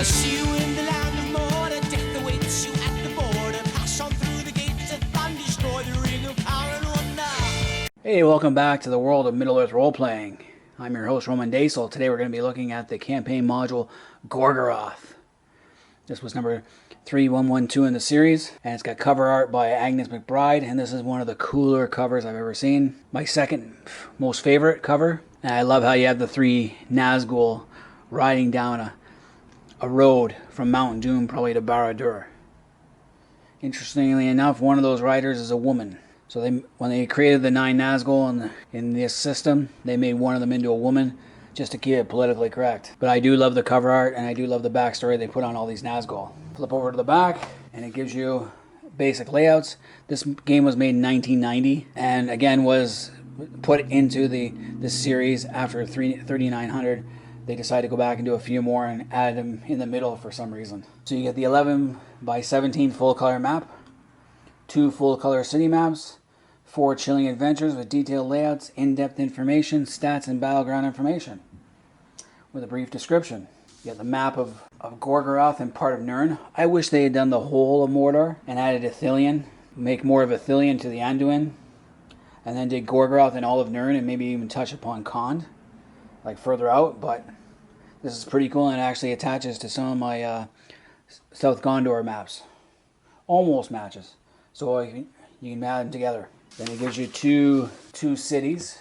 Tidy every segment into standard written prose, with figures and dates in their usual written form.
I'll see you in the land of Mordor. Death awaits you at the border. Pass on through the gates of thunder. Destroy the ring of power and wonder. Hey, welcome back to the world of Middle-earth role-playing. I'm your host, Roman Daisel. Today we're going to be looking at the campaign module Gorgoroth. This was number 3112 in the series, and it's got cover art by Agnes McBride, and this is one of the cooler covers I've ever seen. My second most favorite cover, and I love how you have the three Nazgul riding down a road from Mount Doom probably to Barad-dûr. Interestingly enough, one of those riders is a woman. So when they created the 9 Nazgul in this system, they made one of them into a woman just to keep it politically correct. But I do love the cover art, and I do love the backstory they put on all these Nazgul. Flip over to the back, and it gives you basic layouts. This game was made in 1990, and again was put into this series after 3900. They decided to go back and do a few more and add them in the middle for some reason. So you get the 11 by 17 full color map, 2 full color city maps, 4 chilling adventures with detailed layouts, in-depth information, stats, and battleground information with a brief description. You get the map of Gorgoroth and part of Nirn. I wish they had done the whole of Mordor and added Ithilien, make more of Ithilien to the Anduin, and then did Gorgoroth and all of Nirn and maybe even touch upon Khand, like further out. But this is pretty cool, and it actually attaches to some of my South Gondor maps. Almost matches. So you can add them together. Then it gives you two cities.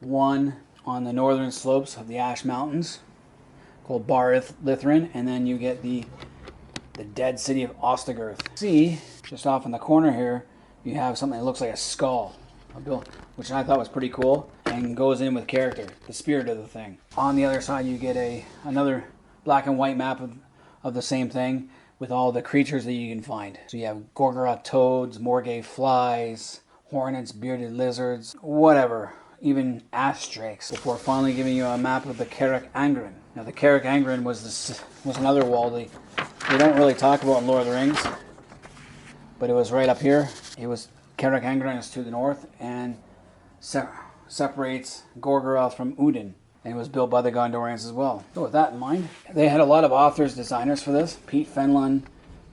One on the northern slopes of the Ash Mountains, called Bar Lithrin, and then you get the dead city of Ostigurth. See, just off in the corner here, you have something that looks like a skull, which I thought was pretty cool, and goes in with character, the spirit of the thing. On the other side, you get another black and white map of the same thing, with all the creatures that you can find. So you have Gorgoroth toads, Morgay flies, hornets, bearded lizards, whatever, even ash drakes, before finally giving you a map of the Carrick Angren. Now the Carrick Angren was another wall they don't really talk about in Lord of the Rings, but it was right up here. It was Carrick Angren is to the north and separates Gorgoroth from Udin. And it was built by the Gondorians as well. So with that in mind, they had a lot of authors, designers for this. Pete Fenlon,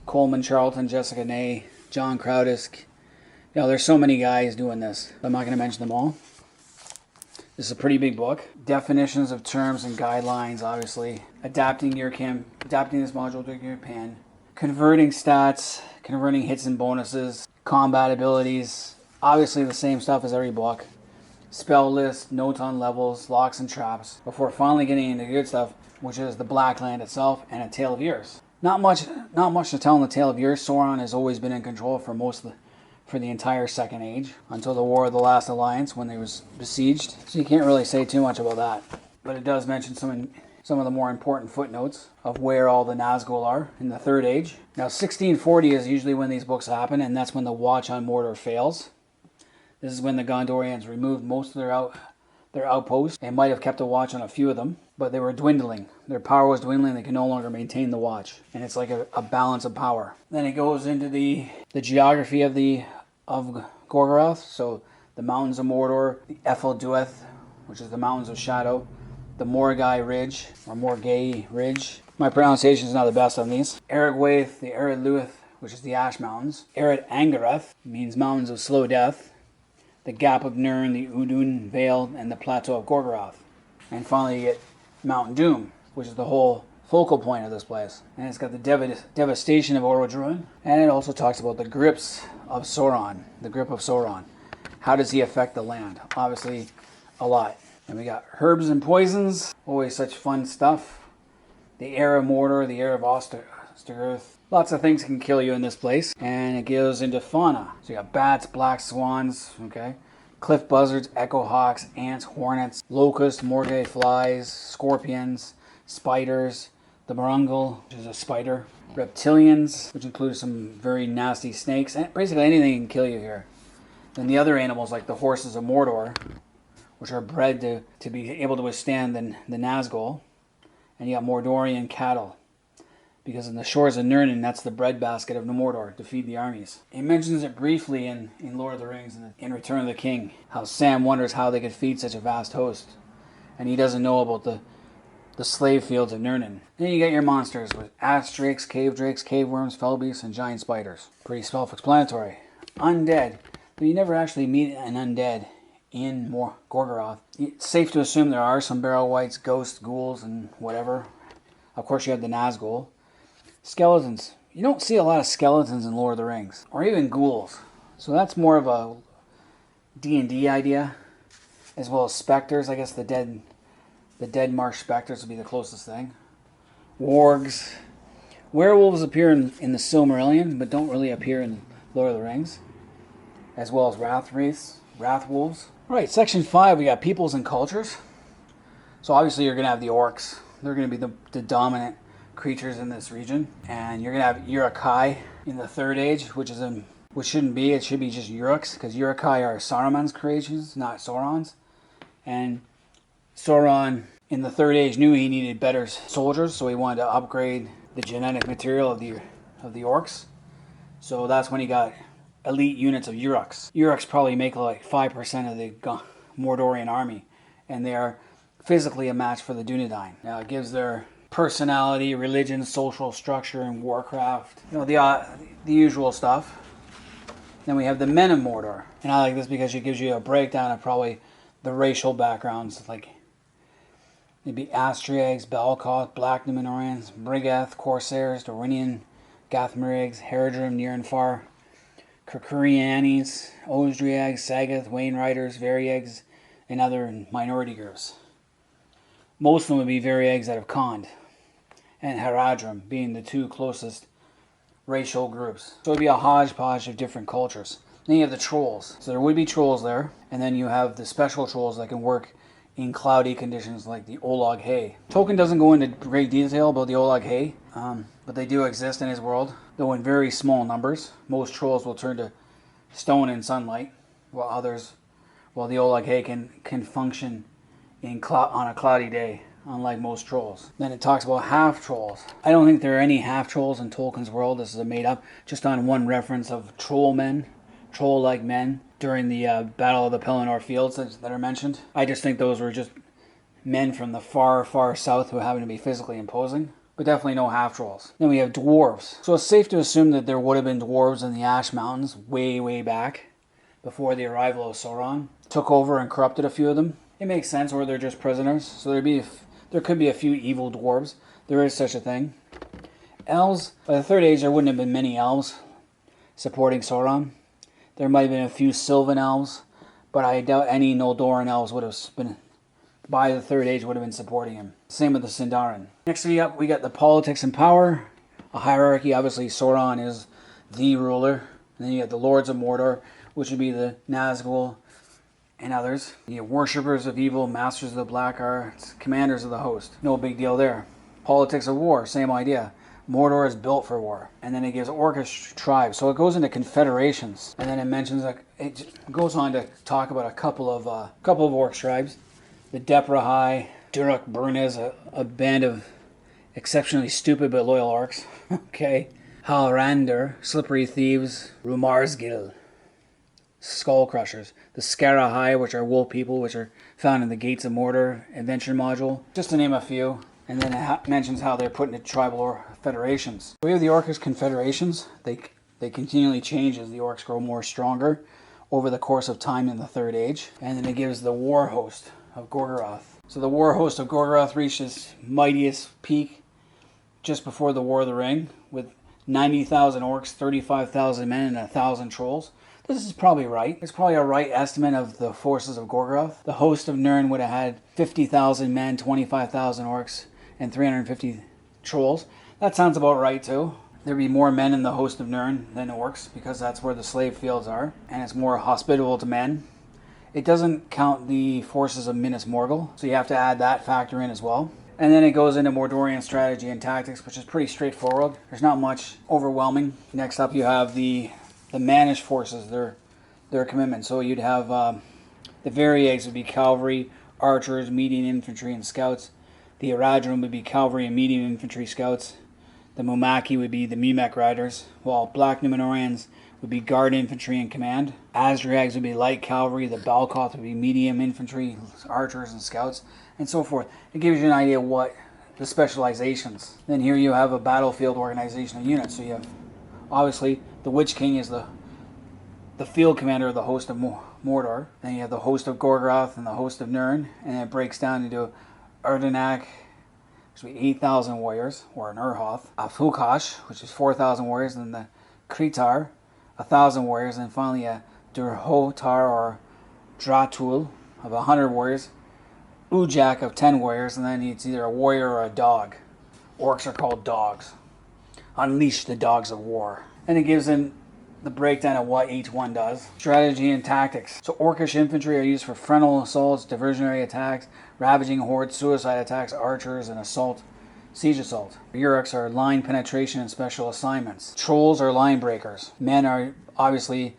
Coleman Charlton, Jessica Ney, John Crowdisk. You know, there's so many guys doing this. I'm not going to mention them all. This is a pretty big book. Definitions of terms and guidelines, obviously. Adapting this module to your campaign. Converting stats, converting hits and bonuses, combat abilities. Obviously the same stuff as every book. Spell list, notes on levels, locks and traps, before finally getting into good stuff, which is the Blackland itself and a Tale of Years. Not much to tell in the Tale of Years. Sauron has always been in control for the entire Second Age, until the War of the Last Alliance when they was besieged. So you can't really say too much about that. But it does mention some of the more important footnotes of where all the Nazgul are in the Third Age. Now 1640 is usually when these books happen, and that's when the Watch on Mordor fails. This is when the Gondorians removed most of their outposts and might have kept a watch on a few of them, but they were dwindling. Their power was dwindling. They could no longer maintain the watch, and it's like a balance of power. Then it goes into the geography of Gorgoroth. So the mountains of Mordor, the Efeldueth, which is the mountains of shadow, the Morgay Ridge or Morgay Ridge. My pronunciation is not the best on these. Erigwaith, the Ered Luith, which is the Ash Mountains. Ered Angareth means mountains of slow death. The Gap of Nirn, the Udun Vale, and the Plateau of Gorgoroth. And finally you get Mount Doom, which is the whole focal point of this place. And it's got the devastation of Orodruin. And it also talks about the grips of Sauron. The grip of Sauron. How does he affect the land? Obviously, a lot. And we got herbs and poisons. Always such fun stuff. The air of Mordor, the air of Ostigurth. Lots of things can kill you in this place. And it goes into fauna. So you got bats, black swans, okay? Cliff buzzards, echo hawks, ants, hornets, locusts, morgay flies, scorpions, spiders, the marungal, which is a spider, reptilians, which includes some very nasty snakes, and basically anything can kill you here. Then the other animals like the horses of Mordor, which are bred to be able to withstand the Nazgul. And you got Mordorian cattle. Because in the shores of Nirn, that's the breadbasket of Mordor to feed the armies. He mentions it briefly in Lord of the Rings and in Return of the King, how Sam wonders how they could feed such a vast host. And he doesn't know about the the slave fields of Nurnen. Then you get your monsters with ass drakes, cave worms, fell beasts, and giant spiders. Pretty self-explanatory. Undead. But you never actually meet an undead in Gorgoroth. It's safe to assume there are some barrel wights, ghosts, ghouls, and whatever. Of course you have the Nazgul. Skeletons. You don't see a lot of skeletons in Lord of the Rings. Or even ghouls. So that's more of a D&D idea. As well as specters. I guess the dead marsh specters would be the closest thing. Wargs. Werewolves appear in the Silmarillion, but don't really appear in Lord of the Rings. As well as Wrathwolves. Alright, section 5, we got peoples and cultures. So obviously you're going to have the orcs. They're going to be the dominant creatures in this region. And you're going to have Uruk-hai in the Third Age, which shouldn't be. It should be just Uruks, because Uruk-hai are Saruman's creations, not Sauron's. And Sauron in the Third Age knew he needed better soldiers, so he wanted to upgrade the genetic material of the orcs. So that's when he got elite units of Uruks. Uruks probably make like 5% of the Mordorian army, and they are physically a match for the Dunedain. Now it gives their personality, religion, social structure, and warcraft. You know, the usual stuff. Then we have the men of Mordor. And I like this because it gives you a breakdown of probably the racial backgrounds, like maybe Astriags, Balkoth, Black Númenóreans, Brigath, Corsairs, Dorinian, Gathmerigs, Haradrim, Near-and-Far, Kerkurianis, Osdriags, Sagoth, Wayne Riders, Variags, and other minority groups. Most of them would be Variags that have conned, and Haradrim being the two closest racial groups. So it would be a hodgepodge of different cultures. Then you have the trolls. So there would be trolls there, and then you have the special trolls that can work in cloudy conditions like the Olog-hai. Tolkien doesn't go into great detail about the Olog-hai, but they do exist in his world, though in very small numbers. Most trolls will turn to stone in sunlight, while the Olog-hai can function on a cloudy day, unlike most trolls. Then it talks about half-trolls. I don't think there are any half-trolls in Tolkien's world. This is a made-up, just on one reference of troll-like men, during the Battle of the Pelennor Fields that are mentioned. I just think those were just men from the far, far south who happen to be physically imposing. But definitely no half-trolls. Then we have dwarves. So it's safe to assume that there would have been dwarves in the Ash Mountains way, way back, before the arrival of Sauron. Took over and corrupted a few of them. It makes sense, or they're just prisoners. So there could be a few evil dwarves. There is such a thing. Elves. By the Third Age, there wouldn't have been many elves supporting Sauron. There might have been a few Sylvan elves, but I doubt any Noldoran elves would have been, by the Third Age, would have been supporting him. Same with the Sindarin. Next we got the politics and power. A hierarchy. Obviously, Sauron is the ruler. And then you have the Lords of Mordor, which would be the Nazgul and others. You have worshippers of evil, masters of the black arts, commanders of the host. No big deal there. Politics of war, same idea. Mordor is built for war. And then it gives orcish tribes. So it goes into confederations. And then it mentions, it goes on to talk about a couple of orc tribes. The Deprahai, Duruk Burnes, a band of exceptionally stupid but loyal orcs. Okay. Halrander, slippery thieves. Rumarsgil, skull crushers. The Scarahai, which are wolf people, which are found in the Gates of Mordor adventure module. Just to name a few. And then it mentions how they're put into tribal federations. We have the orcish confederations. They continually change as the orcs grow more stronger over the course of time in the Third Age. And then it gives the war host of Gorgoroth. So the war host of Gorgoroth reached its mightiest peak just before the War of the Ring, with 90,000 orcs, 35,000 men, and 1,000 trolls. This is probably right. It's probably a right estimate of the forces of Gorgoroth. The host of Nirn would have had 50,000 men, 25,000 orcs, and 350 trolls. That sounds about right too. There'd be more men in the host of Nirn than orcs, because that's where the slave fields are, and it's more hospitable to men. It doesn't count the forces of Minas Morgul, so you have to add that factor in as well. And then it goes into Mordorian strategy and tactics, which is pretty straightforward. There's not much overwhelming. Next up you have the Manish forces, their commitment. So you'd have the Variags would be cavalry, archers, medium infantry, and scouts. The Haradrim would be cavalry and medium infantry scouts. The Mumaki would be the Mimek riders, while Black Númenóreans would be guard infantry and command. Azdrags would be light cavalry. The Balkoth would be medium infantry, archers, and scouts, and so forth. It gives you an idea of what the specializations. Then here you have a battlefield organization of units. So you have, obviously, the Witch King is the field commander of the host of Mordor. Then you have the host of Gorgoroth and the host of Nirn. And it breaks down into Erdenak, which would be 8,000 warriors, or an Urhoth. Afhukash, which is 4,000 warriors. And the Kritar, 1,000 warriors. And finally a Durhotar or Dratul of 100 warriors. Ujak of 10 warriors. And then it's either a warrior or a dog. Orcs are called dogs. Unleash the dogs of war. And it gives them the breakdown of what each one does. Strategy and tactics. So Orcish infantry are used for frontal assaults, diversionary attacks, ravaging hordes, suicide attacks, archers, and assault, siege assault. Uruks are line penetration and special assignments. Trolls are line breakers. Men are obviously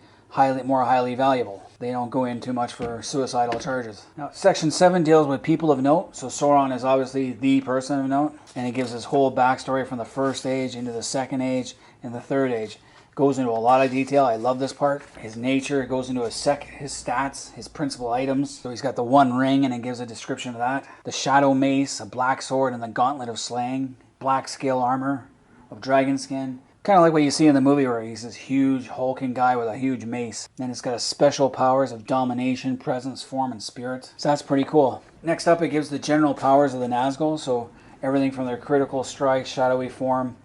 more highly valuable. They don't go in too much for suicidal charges. Now, Section 7 deals with people of note. So Sauron is obviously the person of note. And it gives his whole backstory from the first age into the second age and the third age. Goes into a lot of detail. I love this part. His nature goes into his stats, his principal items. So he's got the one ring and it gives a description of that. The shadow mace, a black sword, and the gauntlet of slaying. Black scale armor of dragon skin. Kind of like what you see in the movie where he's this huge hulking guy with a huge mace. Then it's got a special powers of domination, presence, form, and spirit. So that's pretty cool. Next up, it gives the general powers of the Nazgul. So everything from their critical strike, shadowy form,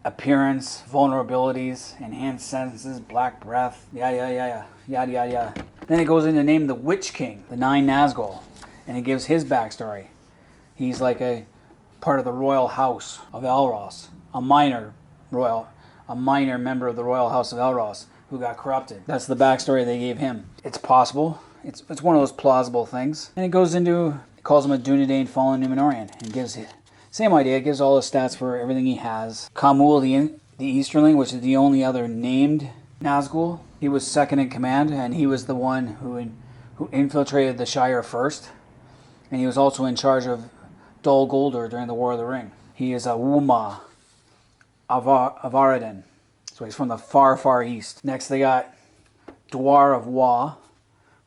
appearance, vulnerabilities, enhanced senses, black breath, yada. Then it goes into name the Witch King, the 9 Nazgul, and it gives his backstory. He's like a part of the royal house of Elros, a minor member of the royal house of Elros who got corrupted. That's the backstory they gave him. It's possible. It's one of those plausible things. And it calls him a Dunedain fallen Numenorean and gives it. Same idea, it gives all the stats for everything he has. Kamul, the Easterling, which is the only other named Nazgul. He was second in command, and he was the one who infiltrated the Shire first. And he was also in charge of Dol Guldur during the War of the Ring. He is a Wuma of Aradin. So he's from the far, far east. Next they got Dwar of Wa,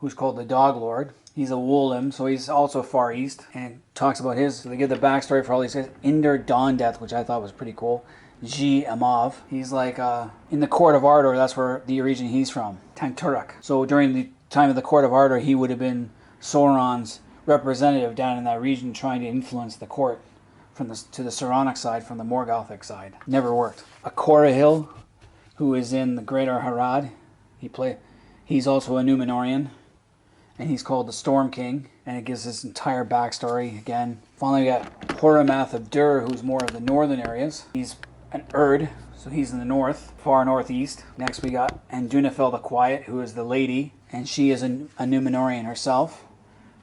who's called the Dog Lord. He's a Wolim, so he's also far east. And it talks about so they give the backstory for all these guys. Inder Dawn Death, which I thought was pretty cool. Ji Amav. He's like, in the Court of Ardor, that's where the region he's from. Tanturak. So during the time of the Court of Ardor, he would have been Sauron's representative down in that region trying to influence the court to the Sauronic side from the Morgothic side. Never worked. A Korahil, who is in the Greater Harad. He's also a Numenorean. And he's called the Storm King, and it gives his entire backstory again. Finally, we got Horamath of Dur, who's more of the northern areas. He's an Erd, so he's in the north, far northeast. Next, we got Andunafel the Quiet, who is the lady, and she is a Numenorean herself,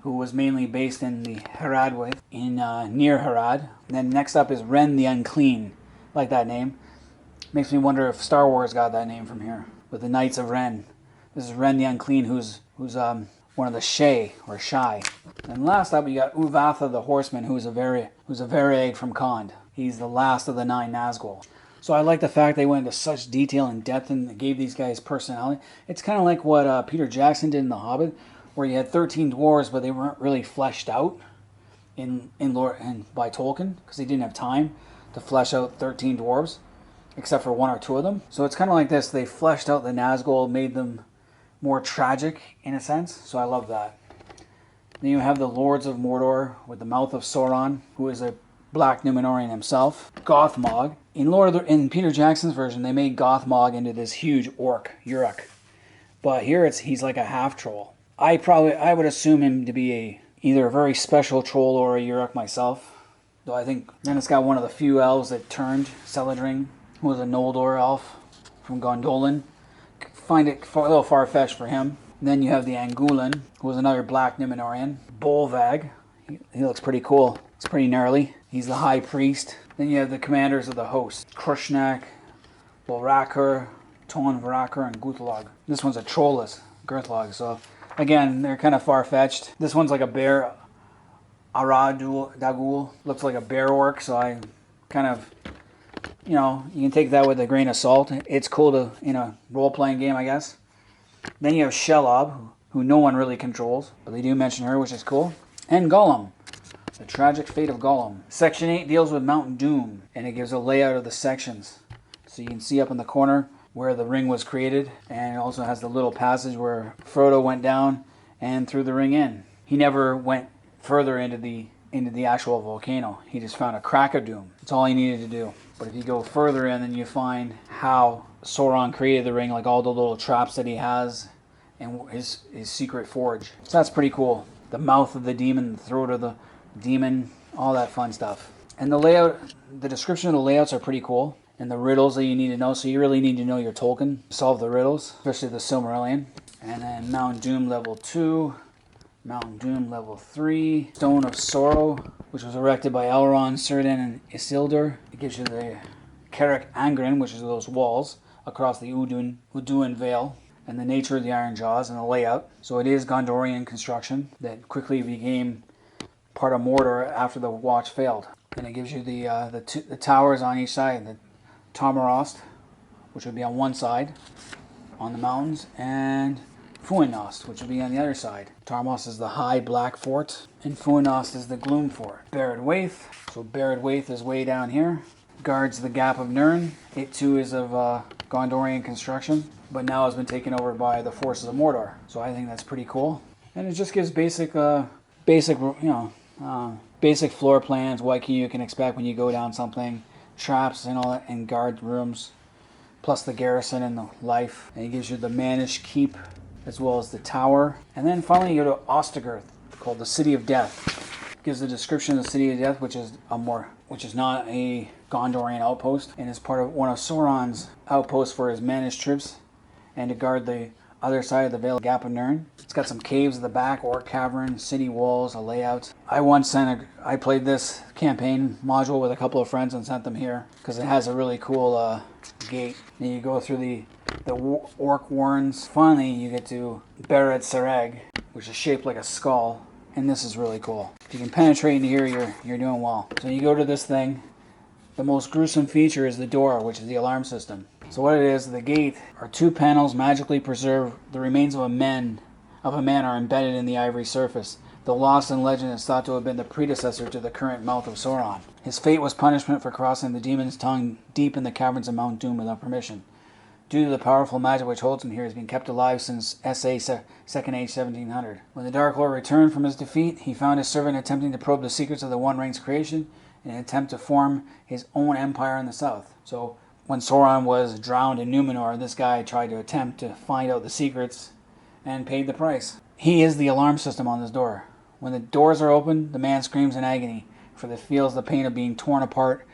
who was mainly based in the Haradway, near Harad. And then next up is Ren the Unclean, like that name. Makes me wonder if Star Wars got that name from here, with the Knights of Ren. This is Ren the Unclean, who's one of the Shai, or Shai. And last up, we got Uvatha the Horseman, who's a Varag from Khand. He's the last of the 9 Nazgul. So I like the fact they went into such detail and depth and gave these guys personality. It's kind of like what Peter Jackson did in The Hobbit, where you had 13 dwarves, but they weren't really fleshed out by Tolkien, because he didn't have time to flesh out 13 dwarves, except for 1 or 2 of them. So it's kind of like this. They fleshed out the Nazgul, made them more tragic in a sense, so I love that. Then you have the Lords of Mordor with the Mouth of Sauron, who is a black Numenorean himself. Gothmog. In Peter Jackson's version, they made Gothmog into this huge orc, Uruk. But here he's like a half troll. I would assume him to be either a very special troll or a Uruk myself. Though I think then it's got one of the few elves that turned, Celadring, who was a Noldor elf from Gondolin. Find it a little far-fetched for him. And then you have the Angulin, who is another black Numenorean. Bolvag. He looks pretty cool. It's pretty gnarly. He's the high priest. Then you have the commanders of the host. Krushnak, Bolrakar, Ton Varakar, and Guthlog. This one's a trollless Gurthlog, so again, they're kind of far-fetched. This one's like a bear. Dagul looks like a bear orc, so I kind of, you can take that with a grain of salt. It's cool in a role-playing game, I guess. Then you have Shelob, who no one really controls, but they do mention her, which is cool. And Gollum, The Tragic Fate of Gollum. Section 8 deals with Mount Doom, and it gives a layout of the sections. So you can see up in the corner where the ring was created, and it also has the little passage where Frodo went down and threw the ring in. He never went further into the actual volcano. He just found a crack of doom. That's all he needed to do. But if you go further in, then you find how Sauron created the ring, like all the little traps that he has and his secret forge. So that's pretty cool. The mouth of the demon, the throat of the demon, all that fun stuff. And the layout, the description of the layouts are pretty cool. And the riddles that you need to know. So you really need to know your Tolkien to solve the riddles, especially the Silmarillion. And then Mount Doom level 2. Mount Doom level 3. Stone of Sorrow, which was erected by Elrond, Círdan, and Isildur. It gives you the Carrick Angren, which is those walls across the Uduin Vale, and the nature of the Iron Jaws and the layout. So it is Gondorian construction that quickly became part of Mordor after the Watch failed. And it gives you the towers on each side. The Tomarost, which would be on one side on the mountains, and Fuanost, which would be on the other side. Tomarost is the high black fort, and Fuanost is the gloom fort. Barad Waith. So Barad Waith is way down here. Guards the Gap of Nirn. It too is of Gondorian construction, but now has been taken over by the forces of Mordor. So I think that's pretty cool. And it just gives basic floor plans, what you can expect when you go down something, traps and all that, and guard rooms, plus the garrison and the life. And it gives you the Manish Keep, as well as the tower. And then finally you go to Ostigirth, called the City of Death. It gives a description of the City of Death, which is not a Gondorian outpost, and is part of one of Sauron's outposts for his Manish troops, and to guard the other side of the Vale Gap of Nirn. It's got some caves at the back, orc cavern, city walls, a layout. I played this campaign module with a couple of friends and sent them here because it has a really cool gate. And you go through the orc warrens. Finally, you get to Barad Sereg, which is shaped like a skull, and this is really cool. If you can penetrate into here, you're doing well. So you go to this thing. The most gruesome feature is the door, which is the alarm system. So what it is, the gate are two panels magically preserved. The remains of a man are embedded in the ivory surface. The lost in legend is thought to have been the predecessor to the current mouth of Sauron. His fate was punishment for crossing the demon's tongue deep in the caverns of Mount Doom without permission. Due to the powerful magic which holds him here, he has been kept alive since S.A. Second Age 1700. When the Dark Lord returned from his defeat, he found his servant attempting to probe the secrets of the One Ring's creation in an attempt to form his own empire in the south. So when Sauron was drowned in Numenor, this guy tried to attempt to find out the secrets and paid the price. He is the alarm system on this door. When the doors are open, the man screams in agony, for he feels the pain of being torn apart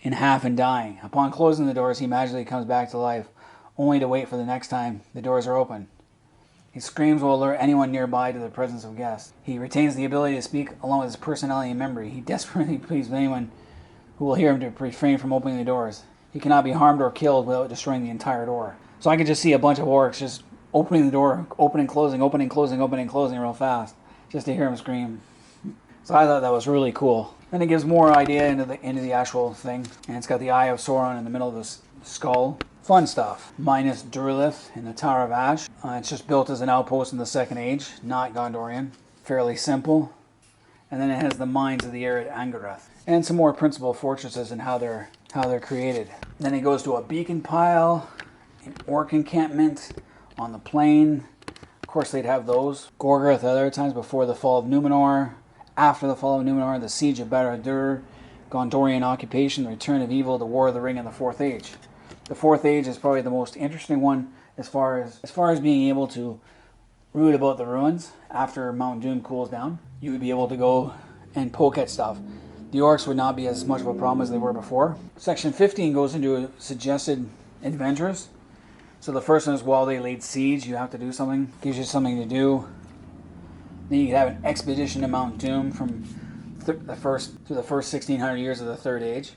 in half and dying. Upon closing the doors, he magically comes back to life, only to wait for the next time the doors are open. His screams will alert anyone nearby to the presence of guests. He retains the ability to speak along with his personality and memory. He desperately pleads with anyone who will hear him to refrain from opening the doors. He cannot be harmed or killed without destroying the entire door. So I could just see a bunch of orcs just opening the door, opening, closing real fast, just to hear him scream. So I thought that was really cool. Then it gives more idea into the actual thing. And it's got the Eye of Sauron in the middle of the skull. Fun stuff. Minas Tirith in the Tower of Ash. It's just built as an outpost in the Second Age, not Gondorian. Fairly simple. And then it has the mines of the arid Angarath. And some more principal fortresses and how they're created. Then it goes to a beacon pile, an orc encampment on the plain. Of course they'd have those. Gorgoroth at other times before the fall of Numenor. After the fall of Numenor, the siege of Barad-dûr, Gondorian occupation, the return of evil, the War of the Ring, and the Fourth Age. The Fourth Age is probably the most interesting one as far as being able to root about the ruins after Mount Doom cools down. You would be able to go and poke at stuff. The orcs would not be as much of a problem as they were before. Section 15 goes into suggested adventures. So the first one is while they laid siege, you have to do something. Gives you something to do. Then you can have an expedition to Mount Doom from the first 1600 years of the Third Age.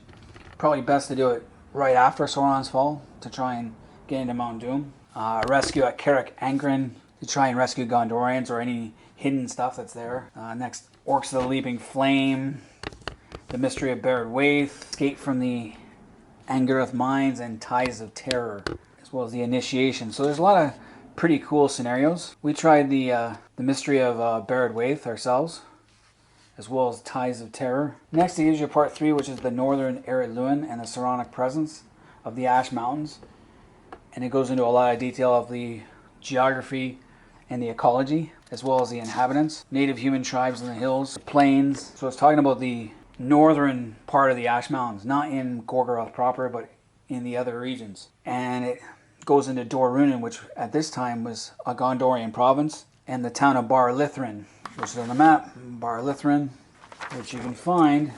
Probably best to do it right after Sauron's fall to try and get into Mount Doom. Rescue at Carrick Angren to try and rescue Gondorians or any hidden stuff that's there. Next, Orcs of the Leaping Flame, the Mystery of Barad Waith, Escape from the Angarath Mines, and Ties of Terror, as well as the Initiation. So there's a lot of pretty cool scenarios. We tried the Mystery of Barad Waith ourselves, as well as Ties of Terror. Next, it gives you part 3, which is the Northern Elwin and the Sauronic presence of the Ash Mountains. And it goes into a lot of detail of the geography and the ecology, as well as the inhabitants, native human tribes in the hills, the plains. So it's talking about the northern part of the Ash Mountains, not in Gorgoroth proper, but in the other regions. And it goes into Dorunin, which at this time was a Gondorian province, and the town of Bar Lithrin, which is on the map. Bar Lithrin, which you can find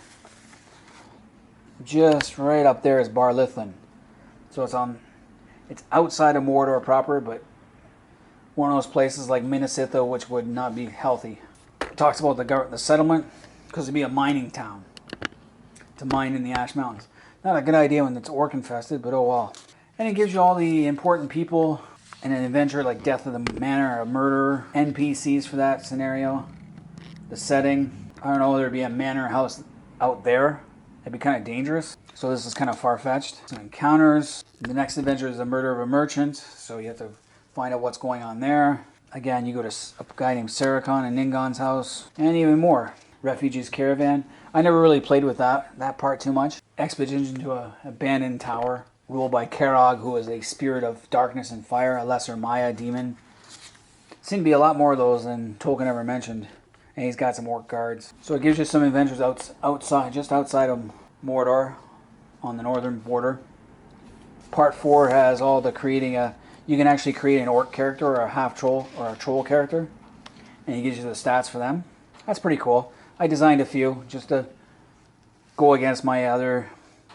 just right up there, is Bar Lithrin. So it's outside of Mordor proper, but one of those places like Minas Ithil, which would not be healthy. It talks about the settlement, because it'd be a mining town to mine in the Ash Mountains. Not a good idea when it's orc infested, but oh well. And it gives you all the important people in an adventure like Death of the Manor, a murderer, NPCs for that scenario, the setting. I don't know whether it'd be a manor house out there. It'd be kind of dangerous. So this is kind of far-fetched. Some encounters. The next adventure is the murder of a merchant, so you have to find out what's going on there. Again, you go to a guy named Saracon and Ningon's house, and even more. Refugees Caravan. I never really played with that part too much. Expedition to an abandoned tower ruled by Karog, who is a spirit of darkness and fire, a lesser Maya demon. Seem to be a lot more of those than Tolkien ever mentioned. And he's got some orc guards. So it gives you some adventures outside, just outside of Mordor, on the northern border. Part 4 has all the creating you can actually create an orc character or a half troll or a troll character, and he gives you the stats for them. That's pretty cool. I designed a few just to go against my other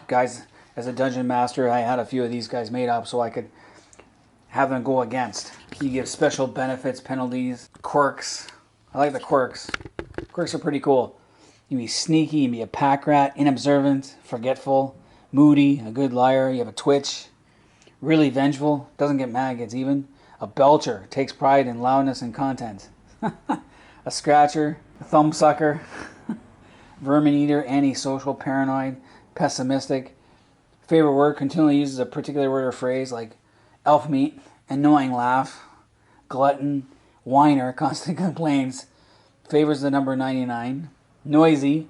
guys. As a dungeon master, I had a few of these guys made up so I could have them go against. You give special benefits, penalties, quirks. I like the quirks. Quirks are pretty cool. You can be sneaky, you can be a pack rat, inobservant, forgetful, moody, a good liar. You have a twitch, really vengeful, doesn't get mad, gets even. A belcher, takes pride in loudness and content. A scratcher, a thumb sucker, vermin eater, antisocial, paranoid, pessimistic. Favorite word, continually uses a particular word or phrase like elf meat, annoying laugh, glutton, whiner, constant complaints, favors the number 99, noisy,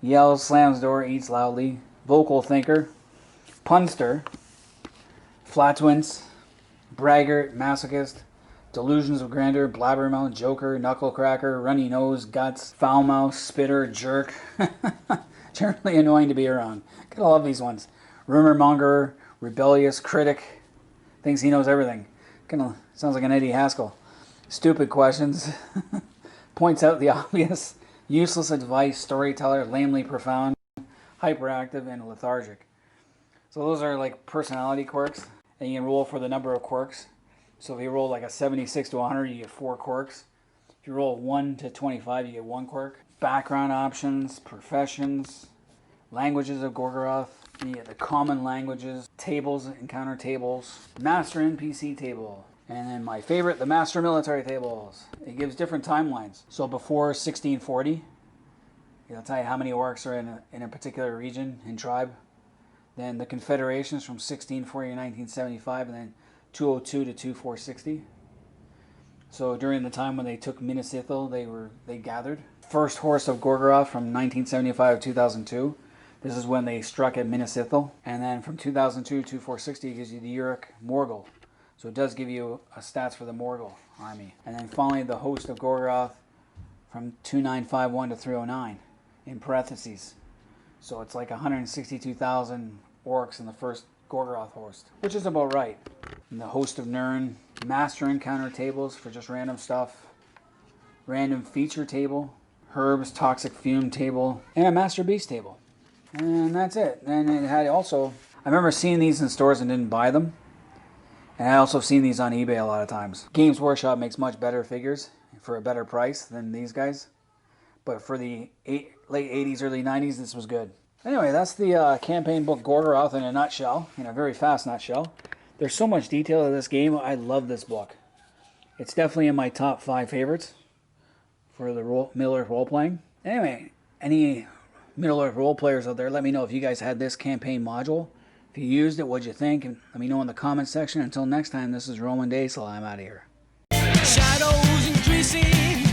yells, slams door, eats loudly, vocal thinker, punster, flatulence, braggart, masochist, delusions of grandeur, blabbermouth, joker, knucklecracker, runny nose, guts, foul mouth, spitter, jerk. Generally annoying to be around. Gotta love these ones. Rumor monger, rebellious, critic, thinks he knows everything. Kinda sounds like an Eddie Haskell. Stupid questions. Points out the obvious. Useless advice, storyteller, lamely profound, hyperactive, and lethargic. So those are like personality quirks. And you can roll for the number of quirks. So if you roll like a 76 to 100, you get 4 quirks. If you roll 1 to 25, you get 1 quirk. Background options, professions, languages of Gorgoroth. You get the common languages, tables, encounter tables, master NPC table. And then my favorite, the master military tables. It gives different timelines. So before 1640, it'll tell you how many orcs are in a particular region and tribe. Then the confederations from 1640 to 1975, and then 202 to 2460. So during the time when they took Minas Ithil, they gathered. First Horse of Gorgoroth from 1975 to 2002. This is when they struck at Minas Ithil. And then from 2002 to 2460, it gives you the Uruk Morgul. So it does give you a stats for the Morgul army. And then finally the Host of Gorgoroth from 2951 to 309 in parentheses. So it's like 162,000 orcs in the first Gorgoroth host, which is about right. And the Host of Nirn, master encounter tables for just random stuff, random feature table, herbs, toxic fume table, and a master beast table. And that's it. And it had also, I remember seeing these in stores and didn't buy them. And I also have seen these on eBay a lot of times. Games Workshop makes much better figures for a better price than these guys. But for the late 80s, early 90s, this was good. Anyway, that's the campaign book Gorgoroth in a nutshell, in a very fast nutshell. There's so much detail in this game. I love this book. It's definitely in my top 5 favorites for the Middle-earth role-playing. Anyway, any Middle-earth role players out there, let me know if you guys had this campaign module. If you used it, what'd you think? And let me know in the comments section. Until next time, this is Roman Daisel. I'm out of here. Shadows increasing,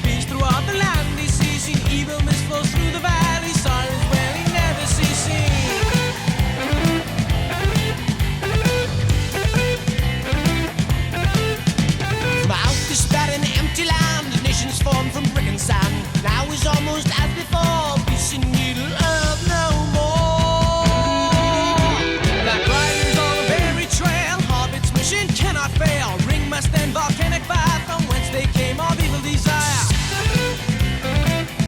beast throughout the land is ceasing, evil misfortune. not fail. Ring must end volcanic fire from whence they came all evil desire.